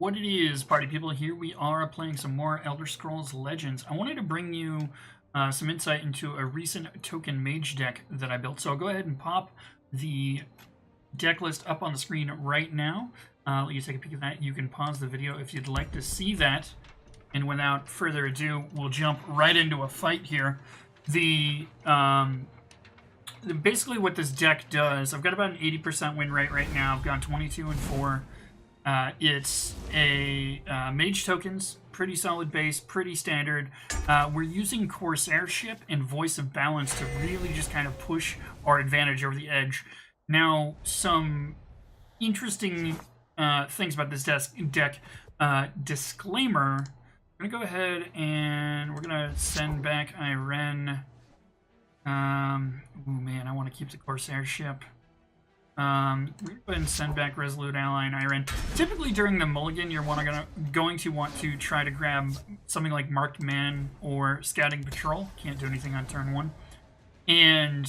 what it is, party people. Here we are playing some more Elder Scrolls Legends. I wanted to bring you some insight into a recent token mage deck that I built. So I'll go ahead and pop the deck list up on the screen right now. Let you take a peek at that. You can pause the video if you'd like to see that. And without further ado, we'll jump right into a fight here. Basically what this deck does, I've got about an 80% win rate right now. I've got 22 and 4. It's a Mage Tokens, pretty solid base, pretty standard. We're using Corsair Ship and Voice of Balance to really just kind of push our advantage over the edge. Now, some interesting things about this deck. Disclaimer, I'm going to go ahead and we're going to send back Ayrenn. Oh man, I want to keep the Corsair Ship. We're going to go ahead and send back Resolute Ally and Ayrenn. Typically during the mulligan, you're going to want to try to grab something like Marked Man or Scouting Patrol. Can't do anything on turn 1. And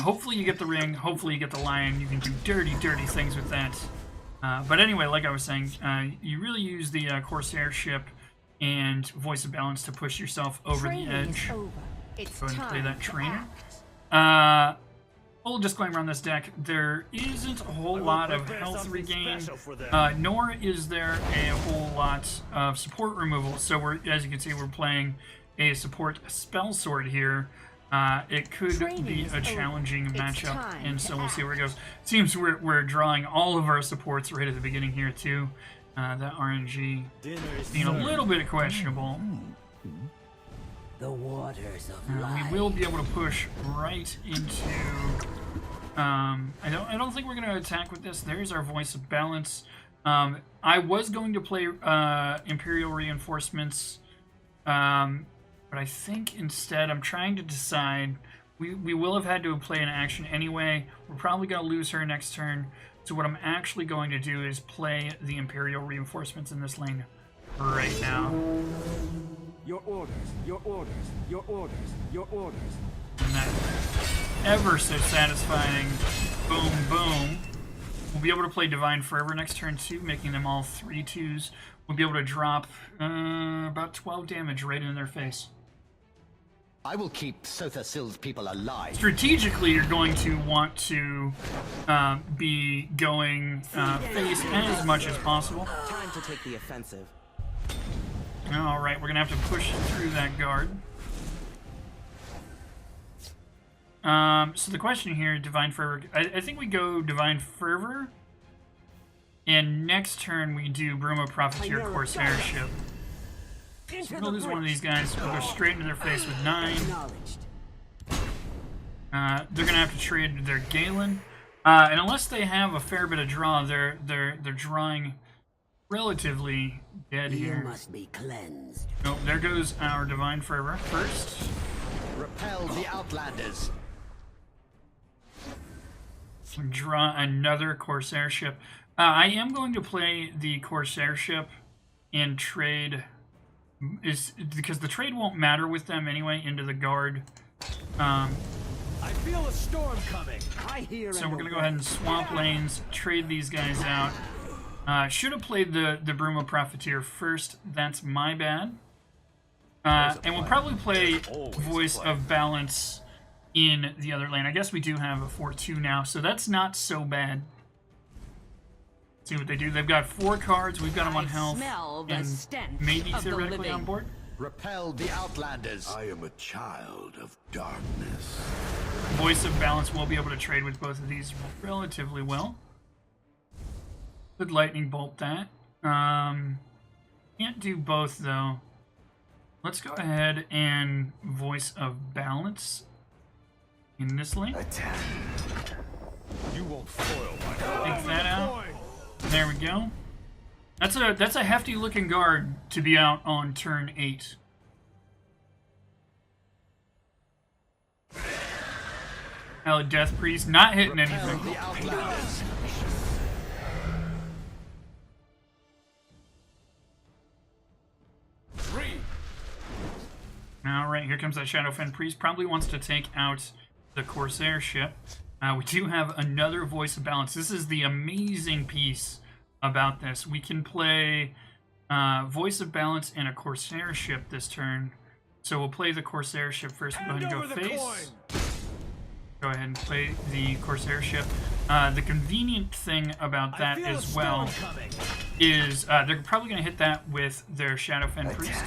hopefully you get the ring, hopefully you get the lion. You can do dirty, dirty things with that. But anyway, like I was saying, you really use the Corsair Ship and Voice of Balance to push yourself over the edge. Go ahead and play that trainer. Full disclaimer on this deck, there isn't a whole lot of health regain, nor is there a whole lot of support removal. So as you can see, we're playing a support spell sword here. It could be a challenging matchup, and so we'll see where it goes. Seems we're drawing all of our supports right at the beginning here too. That RNG being a little bit questionable. The waters of life. We will be able to push right into. I don't think we're going to attack with this. There's our Voice of Balance. I was going to play Imperial Reinforcements, but I think instead I'm trying to decide. We will have had to play an action anyway. We're probably going to lose her next turn. So what I'm actually going to do is play the Imperial Reinforcements in this lane right now. Your orders, your orders, your orders, your orders. And that ever so satisfying boom, boom. We'll be able to play Divine Fervor next turn too, making them all 3/2s. We'll be able to drop about 12 damage right in their face. I will keep Sothasil's people alive. Strategically, you're going to want to be going face as much as possible. Time to take the offensive. Alright, we're going to have to push through that guard. So the question here, Divine Fervor, I think we go Divine Fervor, and next turn we do Bruma Profiteer Corsair Ship. So we'll lose one of these guys, we'll go straight into their face with 9. They're going to have to trade their Galen, and unless they have a fair bit of draw, they're drawing relatively dead here. You must be cleansed. Nope, there goes our Divine Fervor first. Repel the Outlanders. Draw another Corsair Ship. I am going to play the Corsair Ship and trade, because the trade won't matter with them anyway, into the guard. I feel a storm coming. I hear. So we're going to go ahead and swamp lanes, trade these guys out. Should have played the Bruma Profiteer first. That's my bad. And we'll probably play Voice of Balance in the other lane. I guess we do have a 4/2 now, so that's not so bad. Let's see what they do. They've got 4 cards. We've got them on health. And maybe theoretically on board. Repel the Outlanders. I am a child of darkness. Voice of Balance will be able to trade with both of these relatively well. Could lightning bolt that. Can't do both though. Let's go ahead and Voice of Balance in this lane. Attack. You won't foil my Take that out. There we go. That's a hefty looking guard to be out on turn 8. Hell, Death Priest not hitting anything. The Outlanders. Alright, here comes that Shadowfen Priest. Probably wants to take out the Corsair Ship. We do have another Voice of Balance. This is the amazing piece about this. We can play Voice of Balance and a Corsair Ship this turn. So we'll play the Corsair Ship first. We'll go ahead and go face. Go ahead and play the Corsair Ship. The convenient thing about that as well is they're probably going to hit that with their Shadowfen Priest.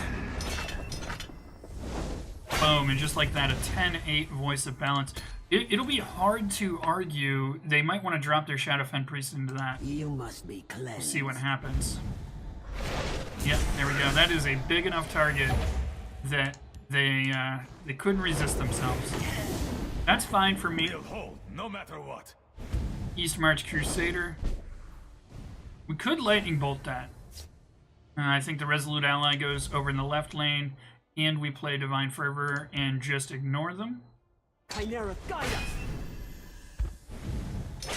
Boom, and just like that, a 10-8 Voice of Balance. It'll be hard to argue. They might want to drop their Shadowfen Priest into that. You must be cleansed. We'll see what happens. Yep, there we go. That is a big enough target that they couldn't resist themselves. That's fine for me. We'll hold, no matter what. East March Crusader. We could Lightning Bolt that. I think the Resolute Ally goes over in the left lane, and we play Divine Fervor and just ignore them. Chimera, guide us.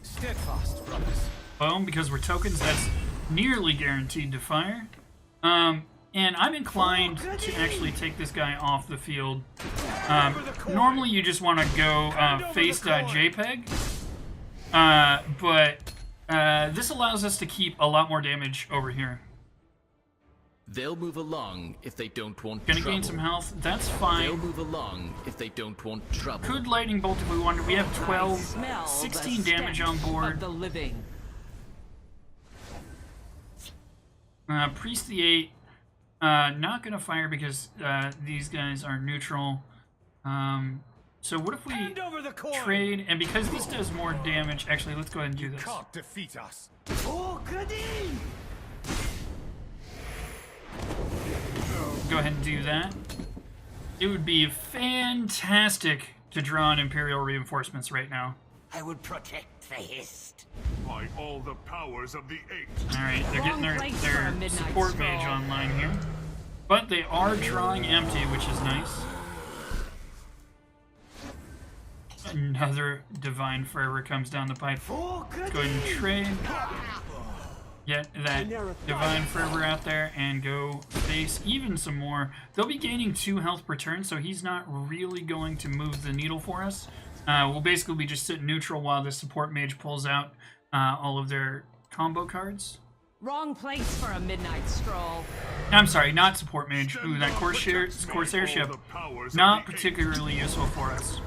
Steadfast, brothers. Boom, because we're tokens, that's nearly guaranteed to fire. And I'm inclined to actually take this guy off the field. Normally you just want to go face JPEG, but this allows us to keep a lot more damage over here. They'll move along if they don't want Gonna trouble. gain some health, that's They'll fine. move along if they don't want trouble. Could Lightning Bolt if we wanted. We have 12, Smell 16 the damage on stench board. of the living. Priest the 8, not gonna fire because these guys are neutral. So what if we Hand over the coin. trade, and because this does more damage, actually let's go ahead and do this. Can't defeat us. Oh, goody! Go ahead and do that. It would be fantastic to draw an Imperial Reinforcements right now. I would protect the Hist. By all the powers of the eight. Alright, they're getting Wrong place for their a midnight support mage stroll. online here. But they are drawing empty, which is nice. Another Divine Fervor comes down the pipe. Oh, Let's go ahead and trade. Get that Divine Fervor out there and go face even some more. They'll be gaining 2 health per turn, so he's not really going to move the needle for us. We'll basically be just sitting neutral while the support mage pulls out all of their combo cards. Wrong place for a midnight stroll. I'm sorry, not support mage. Ooh, that Corsair Ship, not particularly useful for us.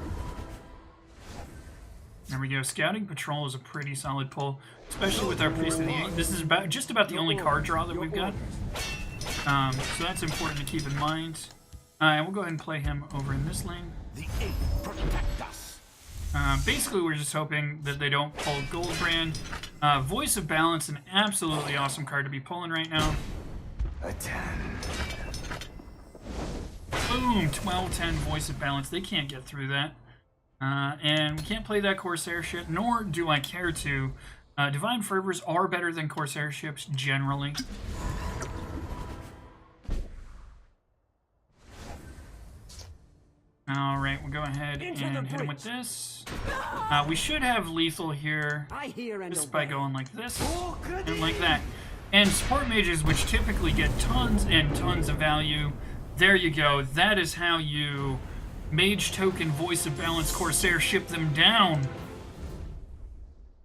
There we go. Scouting Patrol is a pretty solid pull, especially with our Priest of the 8. This is just about the only card draw that we've got. So that's important to keep in mind. And we'll go ahead and play him over in this lane. The eight protect us. Basically, we're just hoping that they don't pull Goldbrand. Voice of Balance, an absolutely awesome card to be pulling right now. Boom! 12-10 Voice of Balance. They can't get through that. And we can't play that Corsair Ship, nor do I care to. Divine Fervors are better than Corsair Ships, generally. Alright, we'll go ahead and hit him with this. We should have lethal here, I hear and just by obey. going like this, Oh, goody! and like that. And support mages, which typically get tons and tons of value, there you go. That is how you Mage Token Voice of Balance Corsair Ship them down.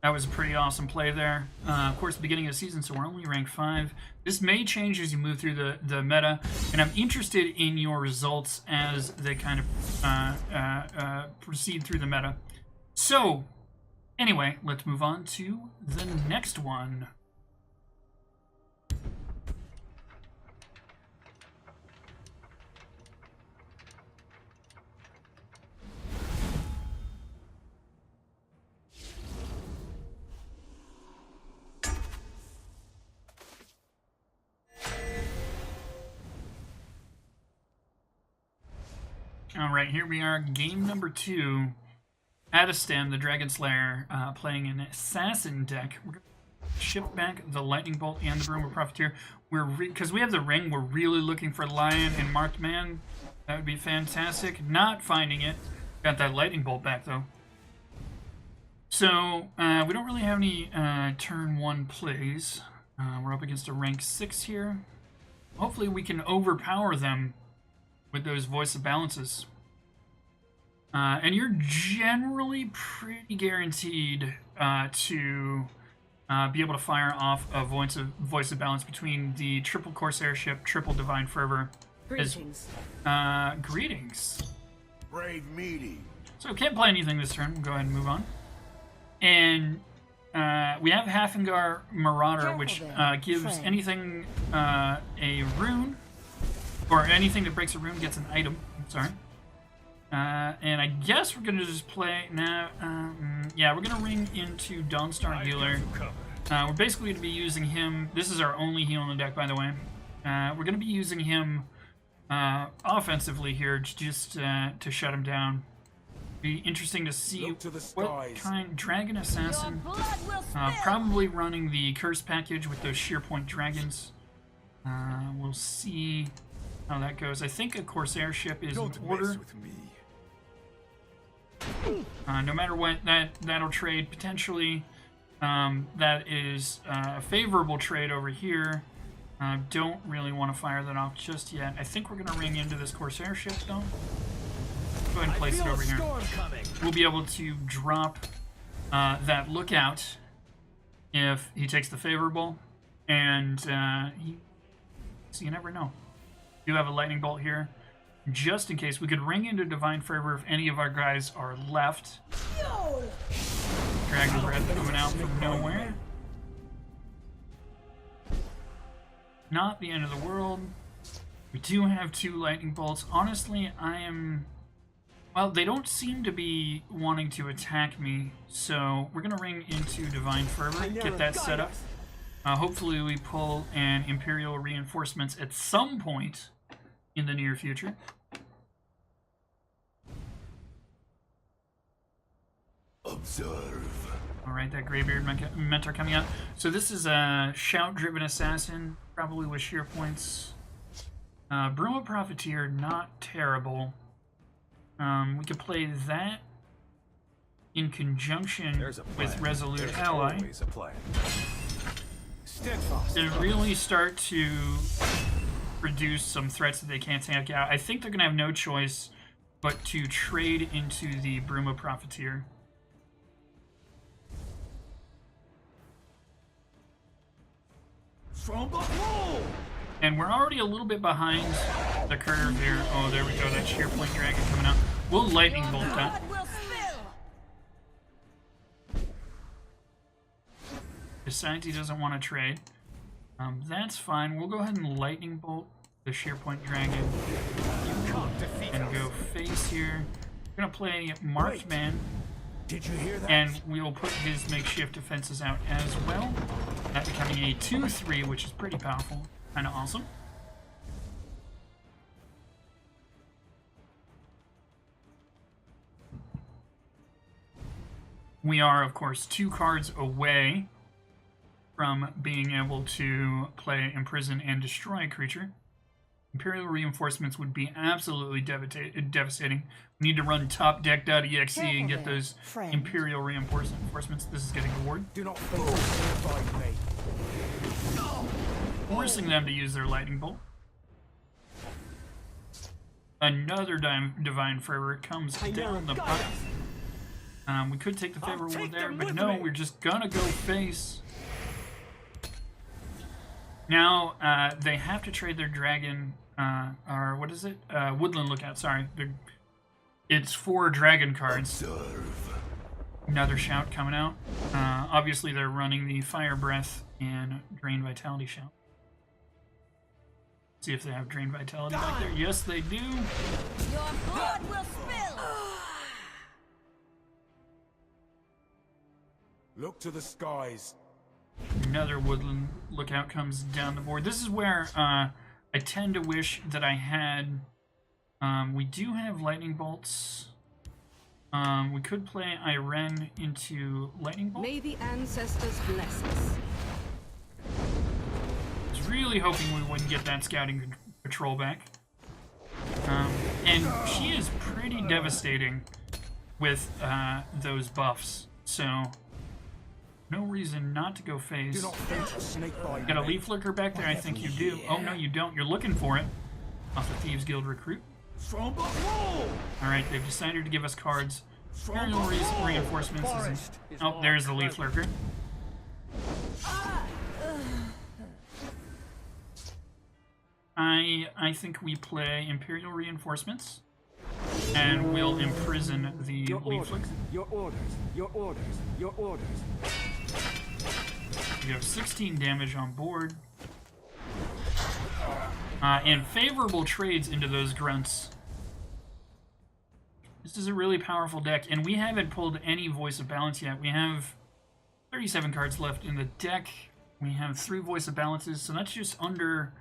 That was a pretty awesome play there. Of course, beginning of the season, so we're only ranked 5. This may change as you move through the meta, and I'm interested in your results as they kind of proceed through the meta. So, anyway, let's move on to the next one. Alright, here we are, game number 2. Adestem, the Dragon Slayer, playing an Assassin deck. We're going to ship back the Lightning Bolt and the Bruma Profiteer. Because we have the ring, we're really looking for Lion and Marked Man. That would be fantastic. Not finding it. Got that Lightning Bolt back, though. So, we don't really have any turn 1 plays. We're up against a rank 6 here. Hopefully we can overpower them with those Voice of Balances. And you're generally pretty guaranteed to be able to fire off a voice of balance between the triple Corsair Ship, triple Divine Fervor. Greetings. Greetings. Brave meaty. So can't play anything this turn. We'll go ahead and move on. And we have Haafingar Marauder, which gives anything a rune, or anything that breaks a rune gets an item. Sorry. And I guess we're gonna just play now. Yeah, we're gonna ring into Dawnstar Healer. We're basically gonna be using him. This is our only heal in the deck, by the way. We're gonna be using him offensively here, just to shut him down. Be interesting to see what kind. Dragon Assassin. Probably running the Curse package with those Sheer Point Dragons. We'll see how that goes. I think a Corsair Ship is in order. No matter what, that'll trade potentially. That is a favorable trade over here. Don't really want to fire that off just yet. I think we're going to ring into this Corsair Ship, though. Go ahead and place it over here. We'll be able to drop that Lookout if he takes the favorable. And so you never know. We do have a Lightning Bolt here, just in case. We could ring into Divine Fervor if any of our guys are left. Dragon Breath coming out from nowhere. Not the end of the world. We do have 2 Lightning Bolts. Honestly, I am... Well, they don't seem to be wanting to attack me, so we're going to ring into Divine Fervor, get that set up. Hopefully we pull an Imperial Reinforcements at some point in the near future. Observe. Alright, that Greybeard Mentor coming out. So this is a Shout-driven Assassin, probably with Sheer Points. Bruma Profiteer, not terrible. We could play that in conjunction with Resolute Ally. And really start to reduce some threats that they can't take out. I think they're going to have no choice but to trade into the Bruma Profiteer. And we're already a little bit behind the curve here. Oh, there we go. That Sheer Point Dragon coming out. We'll Lightning Bolt that. Decides he doesn't want to trade. That's fine. We'll go ahead and Lightning Bolt the Sheer Point Dragon. And go face here. We're going to play Marked Man. Did you hear that? And we will put his makeshift defenses out as well. That becoming a 2-3, which is pretty powerful. Kind of awesome. We are, of course, 2 cards away from being able to play Imprison and destroy a creature. Imperial Reinforcements would be absolutely devastating. We need to run topdeck.exe and get those Imperial Reinforcements. This is getting a ward. Do not fight me. Forcing them to use their Lightning Bolt. Another Divine Fervor comes down the pipe. We could take the favorable there, but no, we're just gonna go face. Now, they have to trade their dragon, or what is it? Woodland Lookout, sorry. It's 4 dragon cards. Another Shout coming out. Obviously, they're running the Fire Breath and Drain Vitality Shout. See if they have Drain Vitality back there. Yes, they do. Your blood will spill. Look to the skies. Another Woodland Lookout comes down the board. This is where I tend to wish that I had... we do have Lightning Bolts. We could play Ayrenn into Lightning Bolt. May the ancestors bless us. I was really hoping we wouldn't get that Scouting Patrol back. And she is pretty devastating with those buffs, so no reason not to go face. Got a Leaf Lurker back there? I think you do. Oh, no, you don't. You're looking for it. Off the Thieves Guild recruit. Alright, they've decided to give us cards. Imperial Reinforcements isn't... Oh, there's the Leaf Lurker. I think we play Imperial Reinforcements, and we'll imprison the Your leaflet. orders. Your orders. Your orders. Your orders. We have 16 damage on board. And favorable trades into those grunts. This is a really powerful deck, and we haven't pulled any Voice of Balance yet. We have 37 cards left in the deck. We have 3 Voice of Balances, so that's just under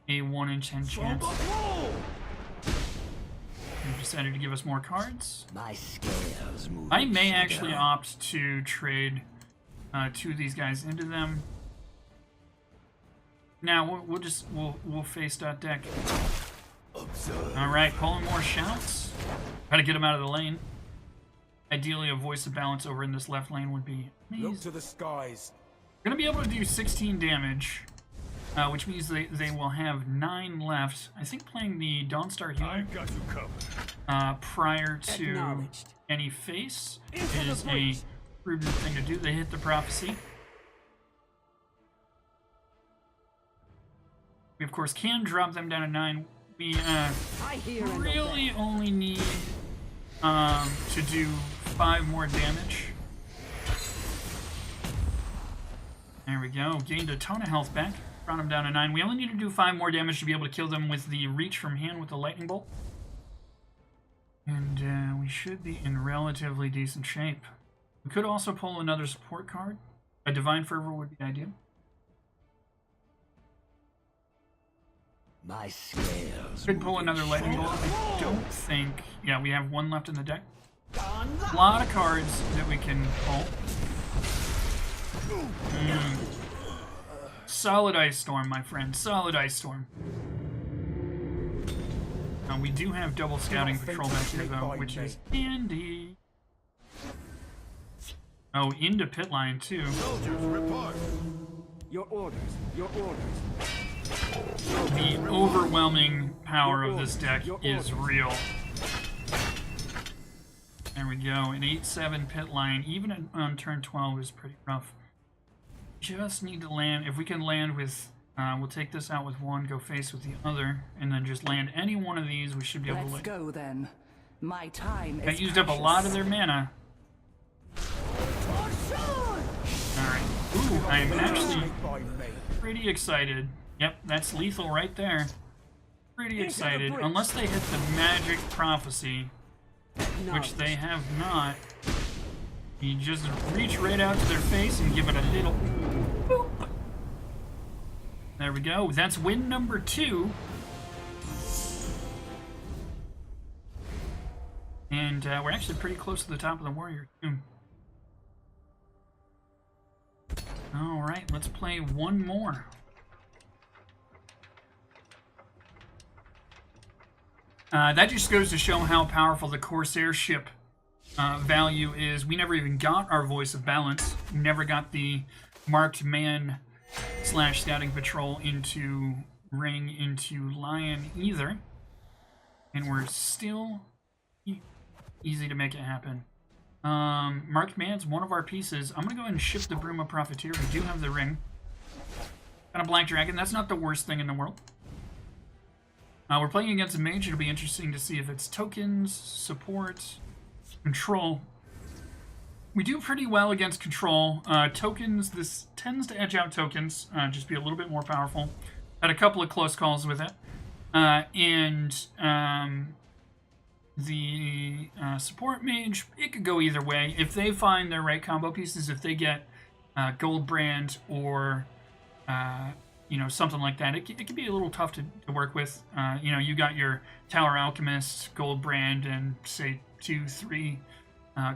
a 1 in 10 chance. They've decided to give us more cards. My scales move. I may actually opt to trade 2 of these guys into them. Now we'll face that deck. All right, pulling more shouts. Gotta get them out of the lane. Ideally, a Voice of Balance over in this left lane would be amazing. Look to the skies. We're gonna be able to do 16 damage, which means they will have 9 left. I think playing the Dawnstar Healer I've got you covered. prior to Acknowledged. any face Into the is a breach. prudent thing to do. They hit the prophecy. We of course can drop them down to 9. We I hear and really only need to do 5 more damage. There we go. Gained a ton of health back. Brought them down to 9. We only need to do 5 more damage to be able to kill them with the reach from hand with the lightning bolt. And we should be in relatively decent shape. We could also pull another support card. A Divine Fervor would be ideal. My scales. Could pull another lightning bolt. I don't think. Yeah, we have 1 left in the deck. A lot of cards that we can pull. Solid Ice Storm, my friend. Solid Ice Storm. We do have double scouting patrol back here, though, which is handy. Oh, into pit line, too. Soldiers, report. Your orders. Your orders. The overwhelming power of this deck is real. There we go. An 8-7 pit line, even on turn 12, is pretty rough. Just need to land. If we can land with, we'll take this out with 1, go face with the other, and then just land any one of these. We should be able to. Let's go then. My time is I used up a lot of their mana. Alright. Ooh, I am actually By me. pretty excited. Yep, that's lethal right there. Pretty excited. Unless they hit the magic prophecy, which they have not. You just reach right out to their face and give it a little boop. There we go. That's win number 2. And we're actually pretty close to the top of the warrior too. Alright, let's play 1 more. That just goes to show how powerful the Corsair Ship value is. We never even got our Voice of Balance. We never got the Marked Man / Scouting Patrol into Ring into Lion either. And we're still easy to make it happen. Marked Man's one of our pieces. I'm going to go ahead and ship the Bruma Profiteer. We do have the ring. Got a Black Dragon. That's not the worst thing in the world. We're playing against a mage. It'll be interesting to see if it's tokens, support, control. We do pretty well against control. Tokens, this tends to edge out tokens, just be a little bit more powerful. Had a couple of close calls with it. The support mage, it could go either way. If they find their right combo pieces, if they get Gold Brand or you know, something like that, it can be a little tough to work with. You know, you got your Tower Alchemist, Gold Brand, and say 2-3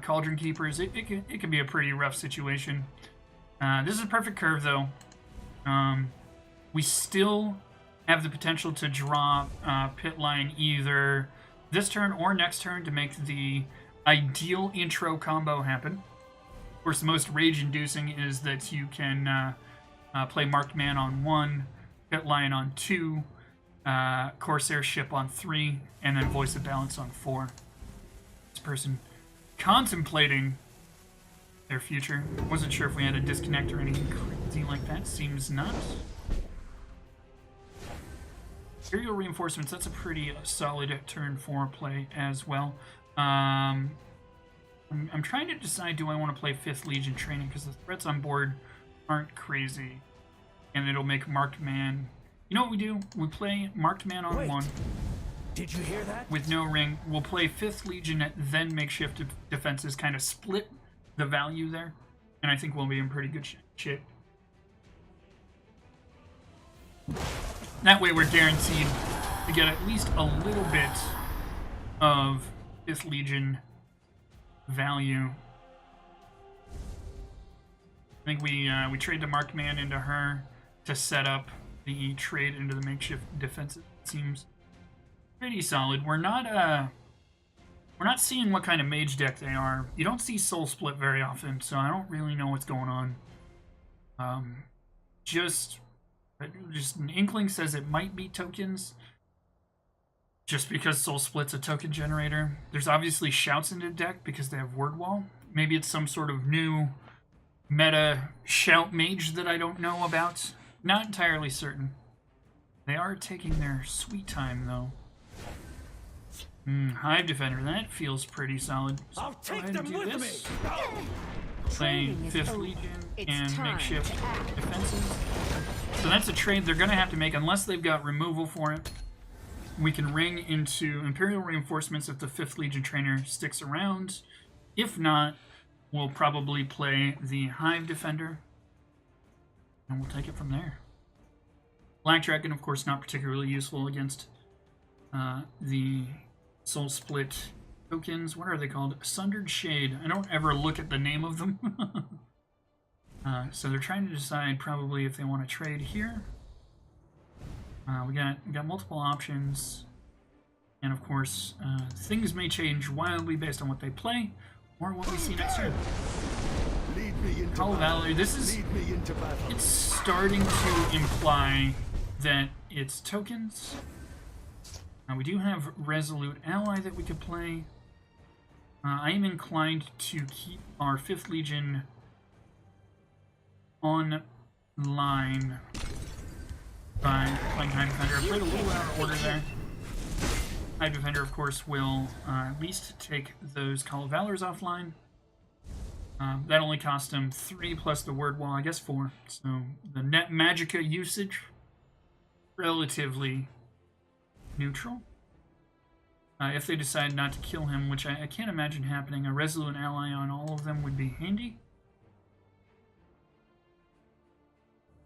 Cauldron Keepers. It can be a pretty rough situation. This is a perfect curve, though. We still have the potential to draw Pit Line either this turn or next turn to make the ideal intro combo happen. Of course, the most rage-inducing is that you can play Marked Man on 1, Pit Lion on 2, Corsair Ship on 3, and then Voice of Balance on 4. This person contemplating their future. Wasn't sure if we had a disconnect or anything crazy like that. Seems not. Imperial Reinforcements, that's a pretty solid turn 4 play as well. I'm trying to decide, do I want to play 5th Legion Training, because the threats on board aren't crazy. And it'll make Marked Man... You know what we do? We play Marked Man on 1. Did you hear that? With no ring. We'll play 5th Legion, then Makeshift Defenses, kind of split the value there. And I think we'll be in pretty good shape. That way we're guaranteed to get at least a little bit of 5th Legion value. I think we trade the Marked Man into her to set up the trade into the Makeshift Defense. It seems pretty solid. We're not seeing what kind of mage deck they are. You don't see Soul Split very often, so I don't really know what's going on. Just an inkling says it might be tokens, just because Soul Split's a token generator. There's obviously shouts in the deck because they have word wall. Maybe it's some sort of new meta shout mage that I don't know about. Not entirely certain. They are taking their sweet time, though. Hive Defender, that feels pretty solid. So I'll take them with me. Playing 5th Legion and Makeshift Defenses. So that's a trade they're going to have to make unless they've got removal for it. We can ring into Imperial Reinforcements if the 5th Legion trainer sticks around. If not, we'll probably play the Hive Defender. And we'll take it from there. Black Dragon, of course, not particularly useful against the Soul Split tokens. What are they called? Sundered Shade. I don't ever look at the name of them. So they're trying to decide probably if they want to trade here. We got multiple options. And of course, things may change wildly based on what they play or what we see next turn. Call of Valor. This is... It's starting to imply that it's tokens. We do have Resolute Ally that we could play. I am inclined to keep our 5th Legion online by playing Hive Defender. I played a little out of order there. Hive Defender, of course, will at least take those Call of Valors offline. That only cost him 3 plus the word wall, I guess 4. So the net Magicka usage, relatively neutral. If they decide not to kill him, which I can't imagine happening, a Resolute Ally on all of them would be handy.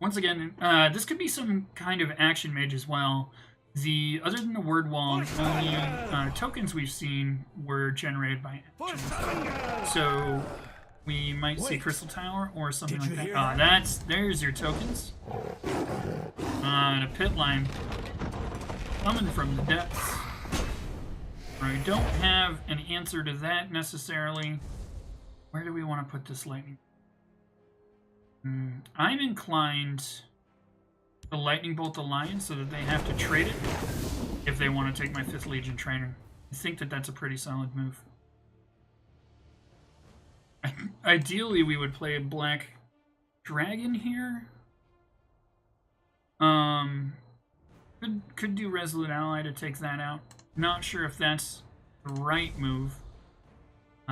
Once again, this could be some kind of action mage as well. Other than the word wall, the only tokens we've seen were generated by actions. So we might see Crystal Tower or something like that. There's your tokens. And a pit line coming from the depths. I don't have an answer to that necessarily. Where do we want to put this lightning? I'm inclined to lightning bolt the lion so that they have to trade it if they want to take my 5th Legion trainer. I think that that's a pretty solid move. Ideally, we would play a Black Dragon here. Could do Resolute Ally to take that out. Not sure if that's the right move.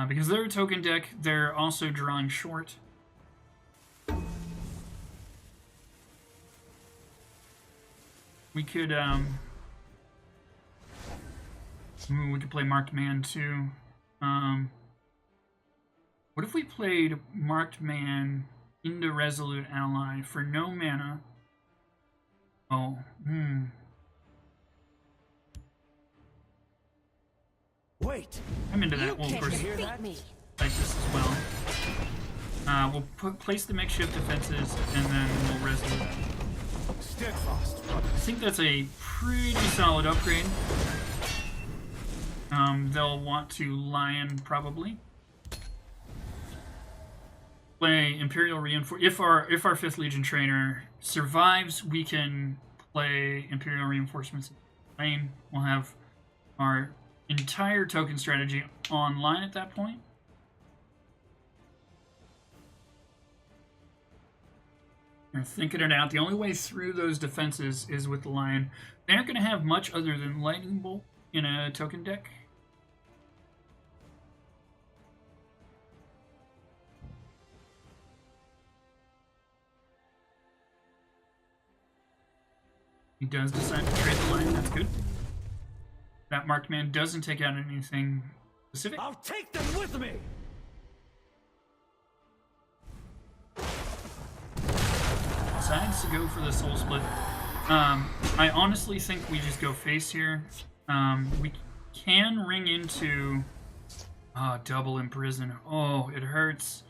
Because they're a token deck, they're also drawing short. We could play Marked Man too. What if we played Marked Man into Resolute Ally for no mana? Wait. I'm into that. We'll of course hear that? like this as well. We'll place the Makeshift Defenses and then we'll Resolute. Steadfast. I think that's a pretty solid upgrade. They'll want to Lion probably. Play Imperial Reinforcements. If our 5th Legion trainer survives, we can play Imperial Reinforcements in lane. We'll have our entire token strategy online at that point. They're thinking it out. The only way through those defenses is with the Lion. They aren't going to have much other than Lightning Bolt in a token deck. He does decide to trade the Lion. That's good. That marked man doesn't take out anything specific. I'll take them with me. Decides to go for the Soul Split. I honestly think we just go face here. We can ring into double Imprison. Oh, it hurts.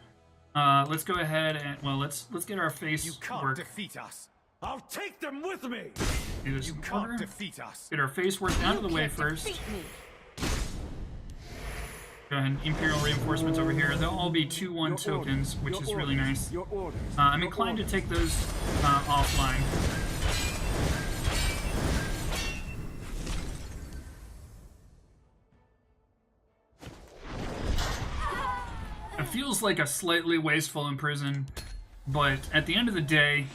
Let's go ahead and let's get our face You can't work. defeat us. I'll take them with me. Do this You in can't order. defeat us. Get our face work out of the way Can't first. defeat me. Go ahead. Imperial Reinforcements over here. They'll all be 2/1 tokens, which is really nice. Your orders. I'm Your inclined to orders. take those offline. It feels like a slightly wasteful Imprison, but at the end of the day,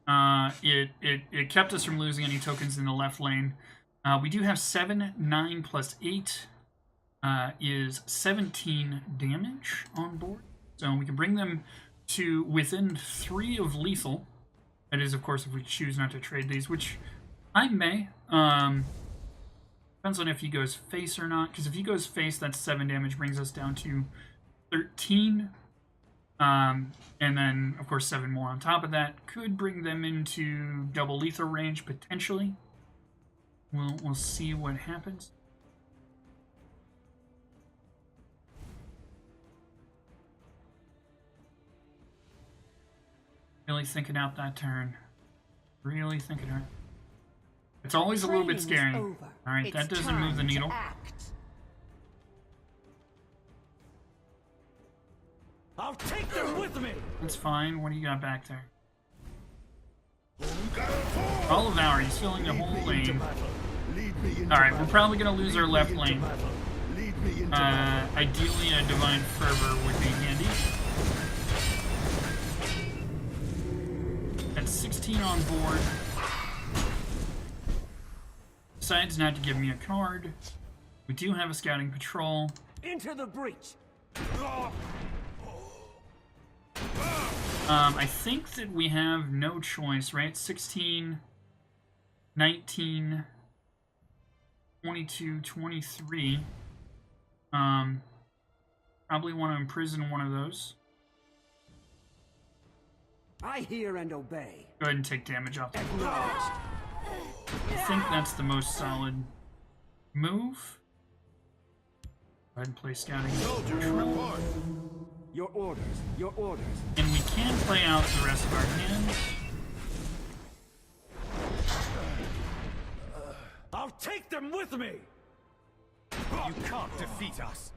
it kept us from losing any tokens in the left lane. We do have 7, 9 plus 8 is 17 damage on board. So we can bring them to within 3 of lethal. That is, of course, if we choose not to trade these, which I may. Depends on if he goes face or not, because if he goes face, that's 7 damage, brings us down to 13. And then, of course, 7 more on top of that. Could bring them into double lethal range, potentially. We'll see what happens. Really thinking out that turn. Really thinking out. It's always a little bit scary. Training is over. Alright, that It's doesn't move the time to needle. act. I'll take them with me. That's fine. What do you got back there? All of Valor, he's filling the whole lane. Alright, we're probably going to lose our left lane. Ideally, a Divine Fervor would be handy. That's 16 on board. Decides not to give me a card. We do have a Scouting Patrol. Into the breach. I think that we have no choice, right? 16, 19, 22, 23. Probably want to imprison one of those. I hear and obey. Go ahead and take damage off. Acknowledged. I think that's the most solid move. Go ahead and play Scouting Patrol. Your orders. Your orders. And we can play out the rest of our hands. I'll take them with me. You can't defeat us.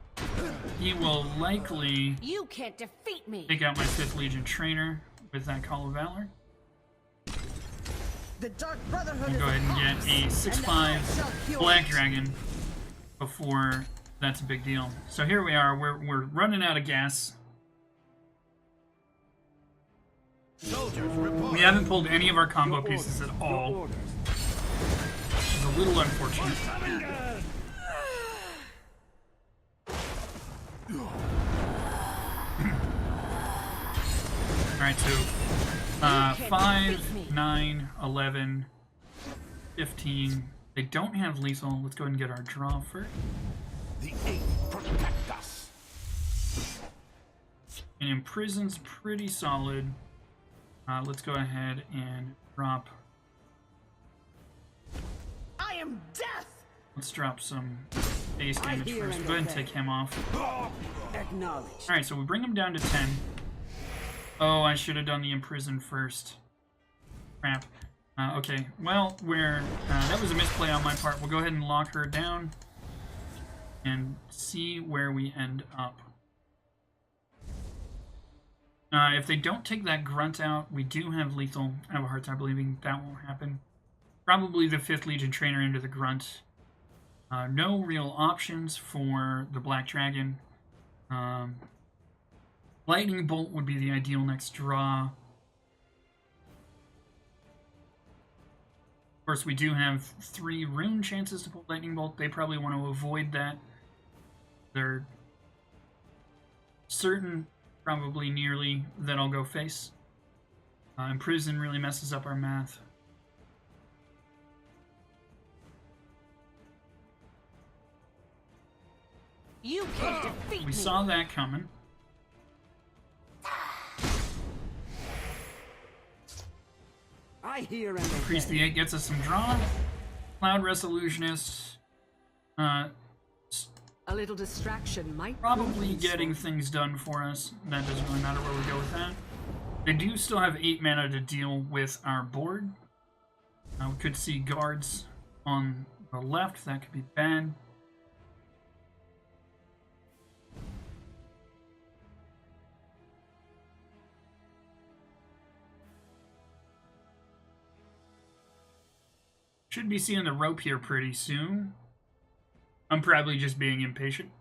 He will likely You can't defeat me. take out my 5th Legion Trainer with that Call of Valor. The Dark Brotherhood Go ahead and get a 6/5 Black Dragon before that's a big deal. So here we are. We're running out of gas. Soldiers, report. We haven't pulled any of our combo Your orders. pieces at Your all, orders. which is a little unfortunate. Alright, so 5, 9, 11, 15. They don't have lethal. Let's go ahead and get our draw first. The eight protect us. And Imprison's pretty solid. Let's go ahead and drop. I am death! Let's drop some base I damage hear first. and Go ahead and obey. take him off. Acknowledged. Alright, so we bring him down to 10. Oh, I should have done the Imprison first. Crap. Okay, well, that was a misplay on my part. We'll go ahead and lock her down and see where we end up. If they don't take that grunt out, we do have lethal. I have a hard time believing that won't happen. Probably the 5th Legion Trainer into the grunt. No real options for the Black Dragon. Lightning Bolt would be the ideal next draw. course, we do have 3 rune chances to pull Lightning Bolt. They probably want to avoid that. They're certain, probably nearly, that I'll go face. Imprison really messes up our math. You can't defeat We me. saw that coming. I hear and Increase the 8 gets us some draw. Cloudrest Illusionist. A little distraction might Probably prove getting useful. things done for us. That doesn't really matter where we go with that. They do still have 8 mana to deal with our board. We could see guards on the left. That could be bad. Should be seeing the rope here pretty soon. I'm probably just being impatient.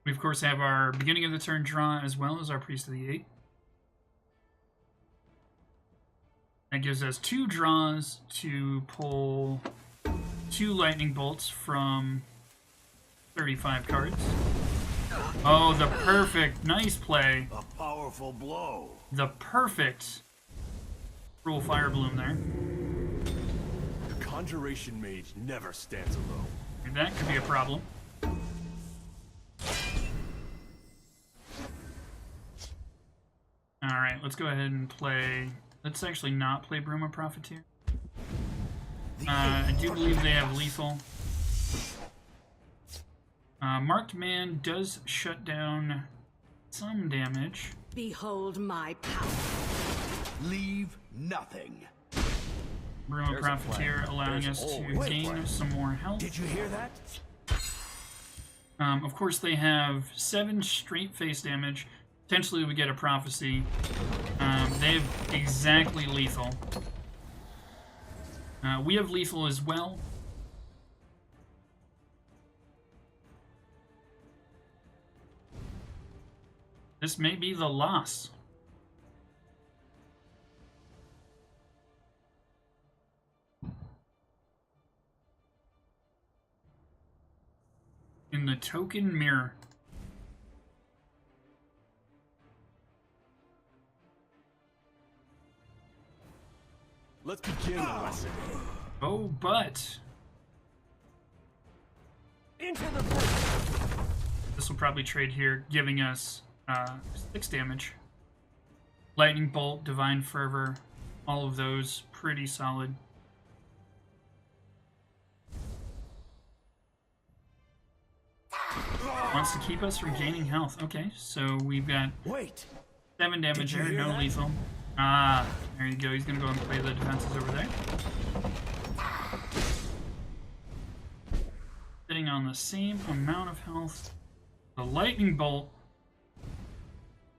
We, of course, have our beginning of the turn draw as well as our Priest of the 8. That gives us 2 draws to pull 2 lightning bolts from 35 cards. Oh, the perfect, nice play. A powerful blow. The perfect Cruel Fire Bloom there. The Conjuration Mage never stands alone. That could be a problem. Alright, let's go ahead and play... Let's actually not play Bruma Profiteer. I do believe they have lethal. Marked Man does shut down some damage. Behold my power. Leave nothing. Bruma There's a Profiteer plan. allowing There's us to always a gain plan. some more health. Did you hear that? Of course, they have 7 straight face damage. Potentially, we get a prophecy. They have exactly lethal. We have lethal as well. This may be the loss. In the token mirror. Let's begin the lesson. Oh, but Into the breach. this will probably trade here, giving us 6 damage. Lightning Bolt, Divine Fervor, all of those pretty solid. Wants to keep us from gaining health. Okay, so we've got Wait. 7 damage Did you there, hear no that? lethal. Ah, there you go. He's gonna go and play the defenses over there. Sitting on the same amount of health. The Lightning Bolt.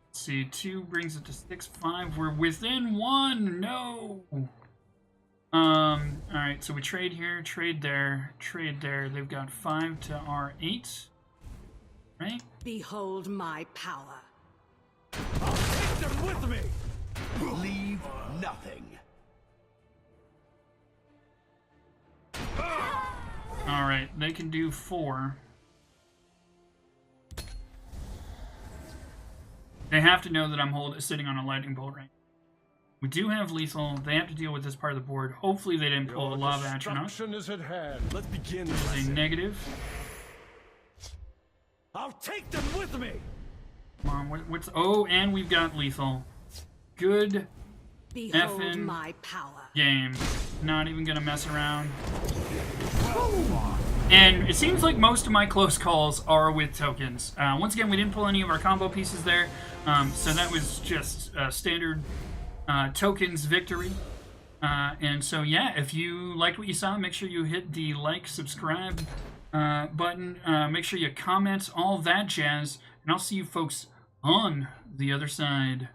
Let's see, 2 brings it to 6, 5. We're within 1. No. Alright, so we trade here, trade there, trade there. They've got 5 to our 8. Right? Behold my power. I'll take them with me. Leave nothing. Alright, they can do 4. They have to know that I'm sitting on a lightning bolt right now. We do have lethal. They have to deal with this part of the board. Hopefully they didn't pull a lava atronach. Destruction is at hand. Let's begin the There's a lesson. negative. I'll take them with me. Come on, what's... Oh, and we've got lethal. Good Behold Effin' my power. game. Not even gonna mess around. And it seems like most of my close calls are with tokens. Once again, we didn't pull any of our combo pieces there, so that was just standard tokens victory. And so yeah, if you liked what you saw, make sure you hit the like, subscribe button. Make sure you comment, all that jazz, and I'll see you folks on the other side.